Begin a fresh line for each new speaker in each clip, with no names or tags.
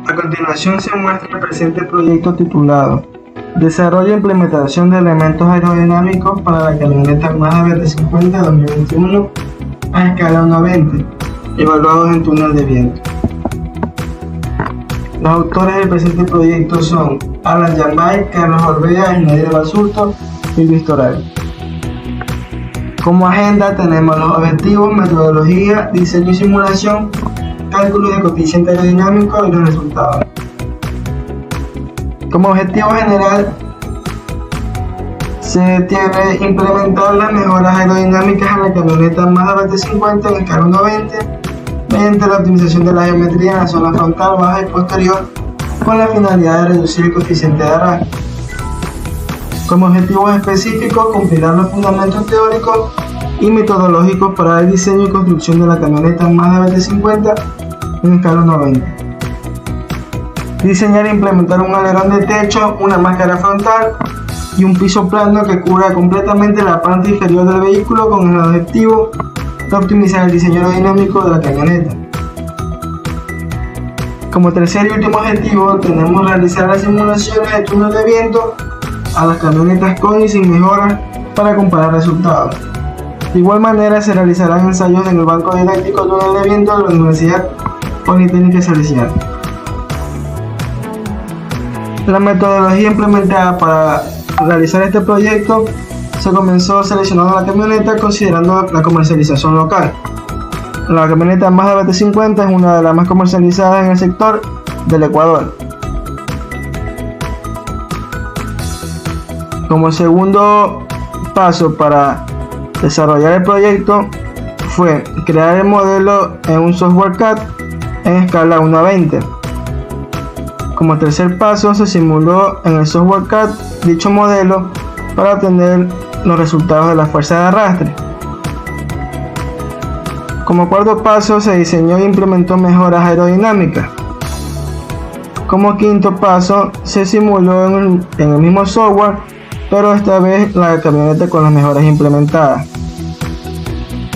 A continuación se muestra el presente proyecto titulado Desarrollo e implementación de elementos aerodinámicos para la camioneta Mazda BT50 2021 a escala 1:20, evaluados en túnel de viento. Los autores del presente proyecto son Alan Yambay, Carlos Orbea, Ismael Basurto y Luis Toral. Como agenda tenemos los objetivos, metodología, diseño y simulación, cálculo de coeficiente aerodinámico y los resultados. Como objetivo general se tiene implementar las mejoras aerodinámicas en la camioneta Mazda BT50 en escala 1:20 mediante la optimización de la geometría en la zona frontal, baja y posterior con la finalidad de reducir el coeficiente de arrastre. Como objetivos específicos, compilar los fundamentos teóricos y metodológicos para el diseño y construcción de la camioneta Mazda BT50 en escala 1:20. Diseñar e implementar un alerón de techo, una máscara frontal y un piso plano que cubra completamente la parte inferior del vehículo con el objetivo de optimizar el diseño aerodinámico de la camioneta. Como tercer y último objetivo tenemos realizar las simulaciones de túnel de viento a las camionetas con y sin mejoras para comparar resultados. De igual manera se realizarán ensayos en el banco didáctico túnel de viento de la Universidad Politécnica Salesiana. La metodología implementada para realizar este proyecto se comenzó seleccionando la camioneta considerando la comercialización local. La camioneta Mazda BT50 es una de las más comercializadas en el sector del Ecuador. Como segundo paso para desarrollar el proyecto fue crear el modelo en un software CAD en escala 1:20. Como tercer paso se simuló en el software CAD dicho modelo para obtener los resultados de la fuerza de arrastre. Como cuarto paso se diseñó e implementó mejoras aerodinámicas. Como quinto paso se simuló en el mismo software, pero esta vez la camioneta con las mejoras implementadas.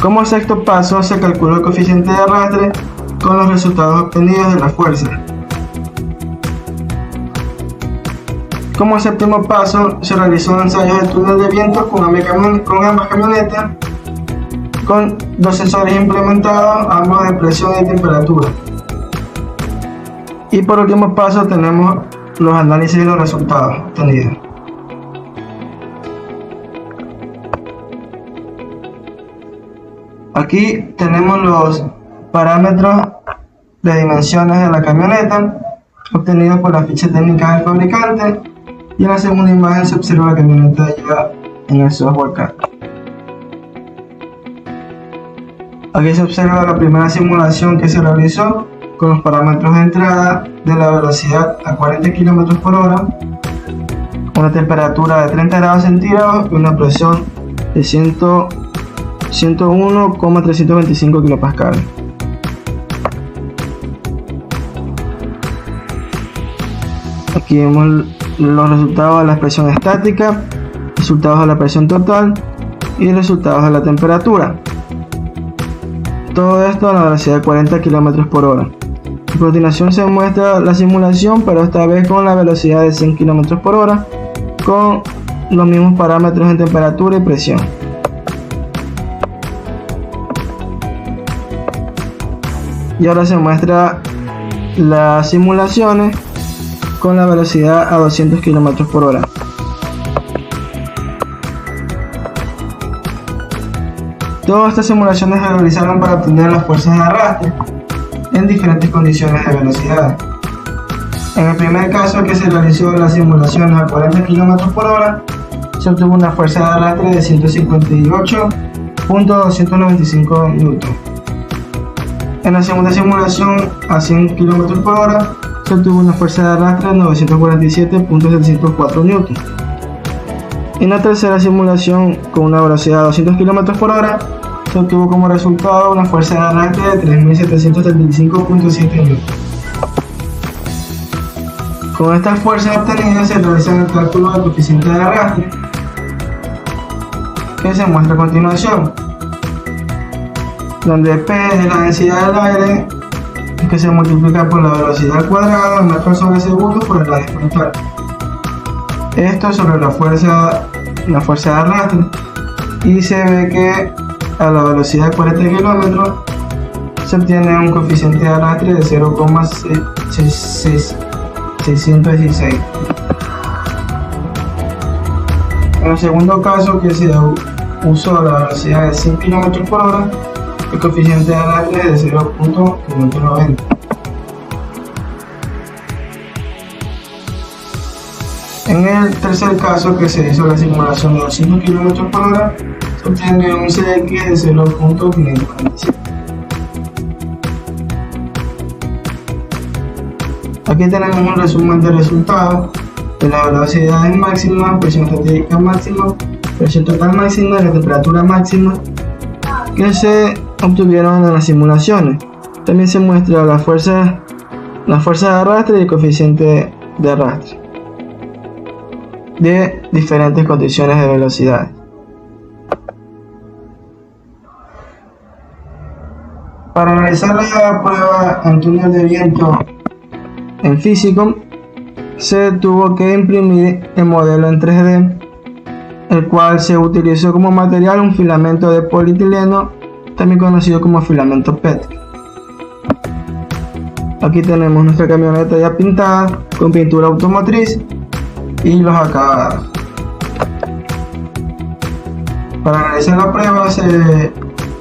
Como sexto paso se calculó el coeficiente de arrastre con los resultados obtenidos de la fuerza. Como séptimo paso se realizó ensayos de túnel de viento con ambas camionetas con dos sensores implementados, ambos de presión y temperatura. Y por último paso tenemos los análisis y los resultados obtenidos. Aquí tenemos los parámetros de dimensiones de la camioneta obtenidos por la ficha técnica del fabricante, y en la segunda imagen se observa la camioneta ya en el software CAD. Aquí se observa la primera simulación que se realizó con los parámetros de entrada de la velocidad a 40 km por hora, una temperatura de 30 grados centígrados y una presión de 101,325 kPa. Aquí vemos los resultados de la presión estática, resultados de la presión total y resultados de la temperatura. Todo esto a la velocidad de 40 km por hora. A continuación se muestra la simulación, pero esta vez con la velocidad de 100 km por hora, con los mismos parámetros en temperatura y presión. Y ahora se muestra las simulaciones con la velocidad a 200 km por hora. Todas estas simulaciones se realizaron para obtener las fuerzas de arrastre en diferentes condiciones de velocidad. En el primer caso que se realizó las simulaciones a 40 km por hora, se obtuvo una fuerza de arrastre de 158.295 N. En la segunda simulación a 100 km por hora, se obtuvo una fuerza de arrastre de 947.704 N. En la tercera simulación con una velocidad de 200 km por hora, se obtuvo como resultado una fuerza de arrastre de 3.735.7 N. Con estas fuerzas obtenidas se realiza el cálculo del coeficiente de arrastre, que se muestra a continuación, donde P es la densidad del aire es que se multiplica por la velocidad al cuadrado en metros sobre segundo por el área frontal. Esto sobre la fuerza de arrastre, y se ve que a la velocidad de 40 km se obtiene un coeficiente de arrastre de 0,616. En el segundo caso, que se usó la velocidad de 100 km por hora, el coeficiente de arrastre es de 0,590. En el tercer caso, que se hizo la simulación de 200 km por hora, se obtiene un CX de 0,547. Aquí tenemos un resumen de resultados de las velocidades máximas, presión estática máxima, presión total máxima y la temperatura máxima que se obtuvieron en las simulaciones. También se muestra la fuerza de arrastre y el coeficiente de arrastre de diferentes condiciones de velocidad. Para realizar la prueba en túnel de viento en físico, se tuvo que imprimir el modelo en 3D, el cual se utilizó como material un filamento de polietileno, también conocido como filamento PET. Aquí tenemos nuestra camioneta ya pintada con pintura automotriz y los acabados. Para realizar la prueba se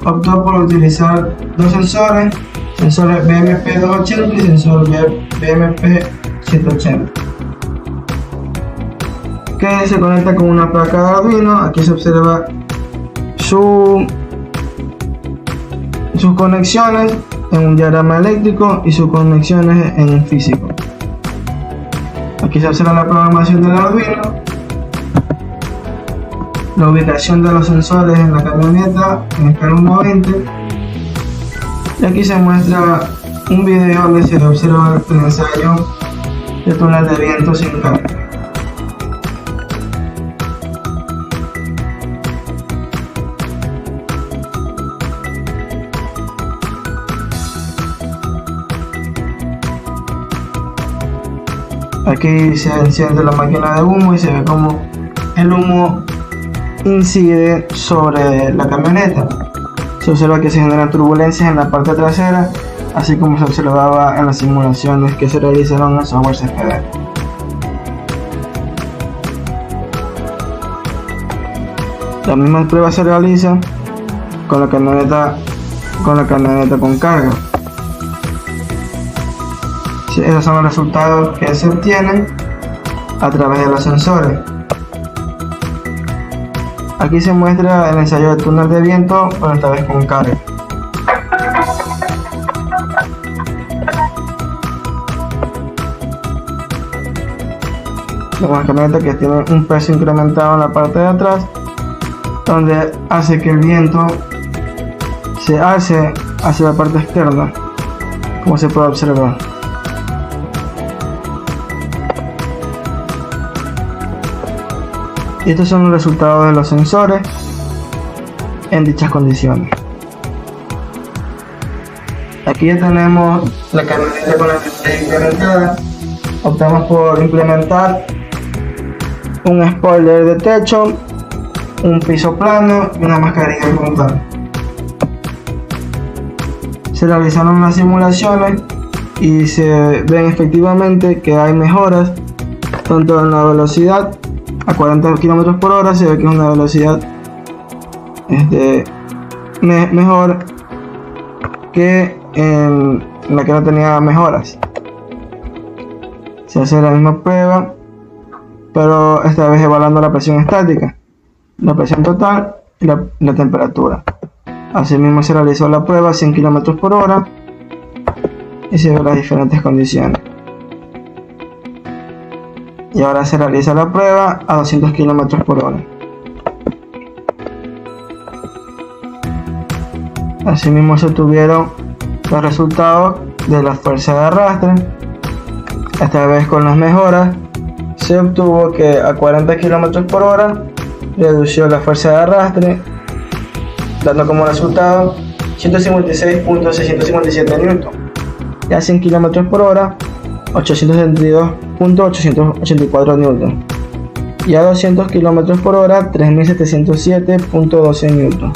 optó por utilizar dos sensores BMP280 y sensor BMP180, que se conecta con una placa de Arduino. Aquí se observa sus conexiones en un diagrama eléctrico y sus conexiones en un físico. Aquí se observa la programación del Arduino, la ubicación de los sensores en la camioneta en escala 1:20, y aquí se muestra un video donde se observa el ensayo de túnel de viento sin carga. Aquí se enciende la máquina de humo y se ve como el humo incide sobre la camioneta. Se observa que se generan turbulencias en la parte trasera, así como se observaba en las simulaciones que se realizaron en el software CFD. La misma prueba se realiza con la camioneta con carga. Esos son los resultados que se obtienen a través de los sensores. Aquí se muestra el ensayo de túnel de viento, pero esta vez con carga. Una camioneta que tiene un peso incrementado en la parte de atrás, donde hace que el viento se alce hacia la parte externa, como se puede observar. Y estos son los resultados de los sensores en dichas condiciones. Aquí ya tenemos la camioneta con la pantalla implementada. Optamos por implementar un spoiler de techo, un piso plano y una mascarilla frontal. Se realizaron las simulaciones y se ven efectivamente que hay mejoras tanto en la velocidad. A 40 km por hora se ve que es una velocidad mejor que en la que no tenía mejoras. Se hace la misma prueba, pero esta vez evaluando la presión estática, la presión total y la temperatura. Asimismo se realizó la prueba a 100 km por hora y se ven las diferentes condiciones. Y ahora se realiza la prueba a 200 km por hora. Asimismo se obtuvieron los resultados de la fuerza de arrastre. Esta vez con las mejoras se obtuvo que a 40 km por hora redució la fuerza de arrastre, dando como resultado 156.657 N. y a 100 km por hora 872.884 Newton y a 200 km por hora 3707.12 Newton.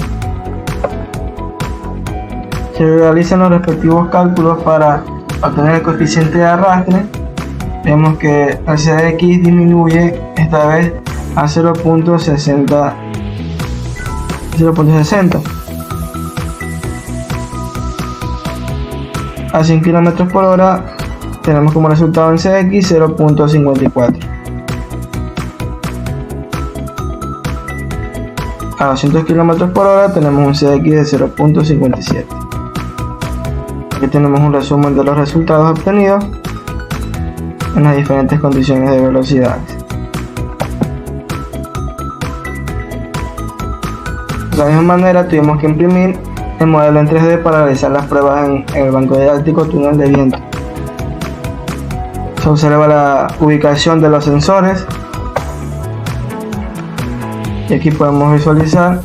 Se realizan los respectivos cálculos para obtener el coeficiente de arrastre. Vemos que el CX disminuye esta vez a 0.60. A 100 km por hora tenemos como resultado en CX 0.54. A 200 km por hora tenemos un CX de 0.57. Aquí tenemos un resumen de los resultados obtenidos en las diferentes condiciones de velocidades. De la misma manera tuvimos que imprimir el modelo en 3D para realizar las pruebas en el banco didáctico túnel de viento. Se observa la ubicación de los sensores y aquí podemos visualizar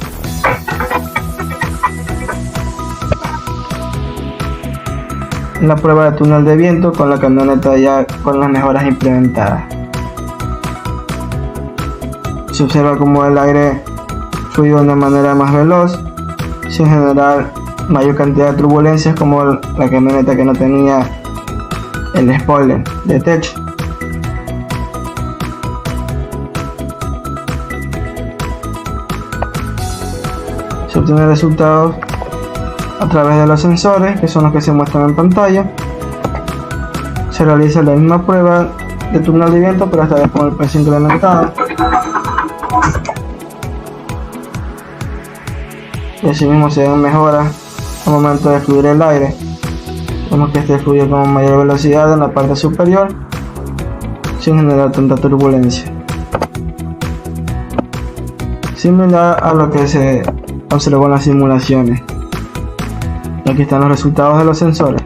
la prueba de túnel de viento con la camioneta ya con las mejoras implementadas. Se observa como el aire fluye de una manera más veloz, sin generar mayor cantidad de turbulencias como la camioneta que no tenía el spoiler de techo. Se obtienen resultados a través de los sensores, que son los que se muestran en pantalla. Se realiza la misma prueba de túnel de viento, pero esta vez con el peso incrementado. Y así mismo se ven mejoras al momento de fluir el aire. Vemos que este fluye con mayor velocidad en la parte superior, sin generar tanta turbulencia. Similar a lo que se observó en las simulaciones. Y aquí están los resultados de los sensores.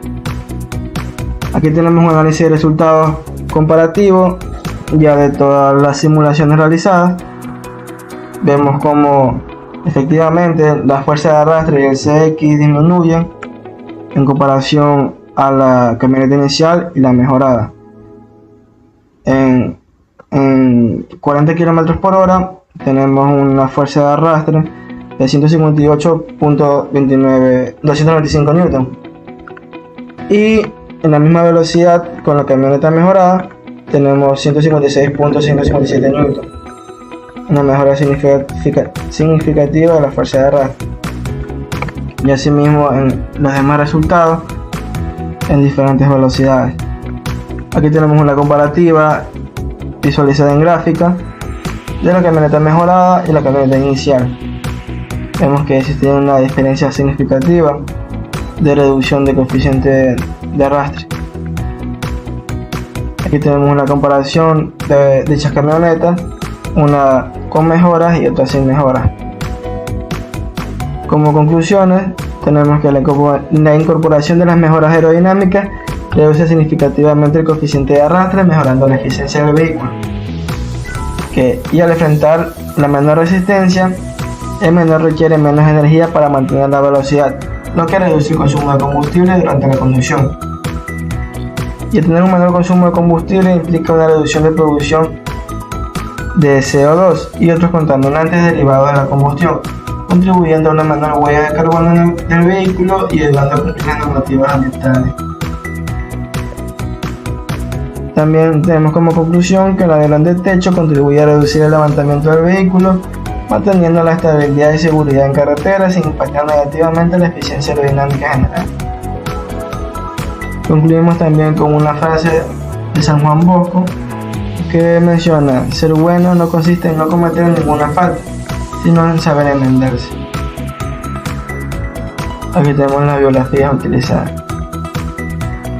Aquí tenemos un análisis de resultados comparativo ya de todas las simulaciones realizadas. Vemos como efectivamente la fuerza de arrastre y el CX disminuyen en comparación a la camioneta inicial y la mejorada. En 40 km por hora tenemos una fuerza de arrastre de 295 Newton y en la misma velocidad con la camioneta mejorada tenemos 156.157 Newton, una mejora significativa de la fuerza de arrastre. Y asimismo en los demás resultados en diferentes velocidades. Aquí tenemos una comparativa visualizada en gráfica de la camioneta mejorada y la camioneta inicial. Vemos que existe una diferencia significativa de reducción de coeficiente de arrastre. Aquí tenemos una comparación de dichas camionetas, una con mejoras y otra sin mejoras. Como conclusiones, tenemos que la incorporación de las mejoras aerodinámicas reduce significativamente el coeficiente de arrastre, mejorando la eficiencia del vehículo. Y al enfrentar la menor resistencia, el menor requiere menos energía para mantener la velocidad, lo que reduce el consumo de combustible durante la conducción. Y el tener un menor consumo de combustible implica una reducción de producción de CO2 y otros contaminantes derivados de la combustión, contribuyendo a una menor huella de carbono del vehículo y ayudando a cumplir las normativas ambientales. También tenemos como conclusión que el alerón de techo contribuye a reducir el levantamiento del vehículo, manteniendo la estabilidad y seguridad en carretera sin impactar negativamente la eficiencia aerodinámica general. Concluimos también con una frase de San Juan Bosco que menciona: ser bueno no consiste en no cometer ninguna falta, sino en saber enmendarse. Aquí tenemos las biografías utilizadas.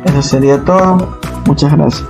Eso sería todo. Muchas gracias.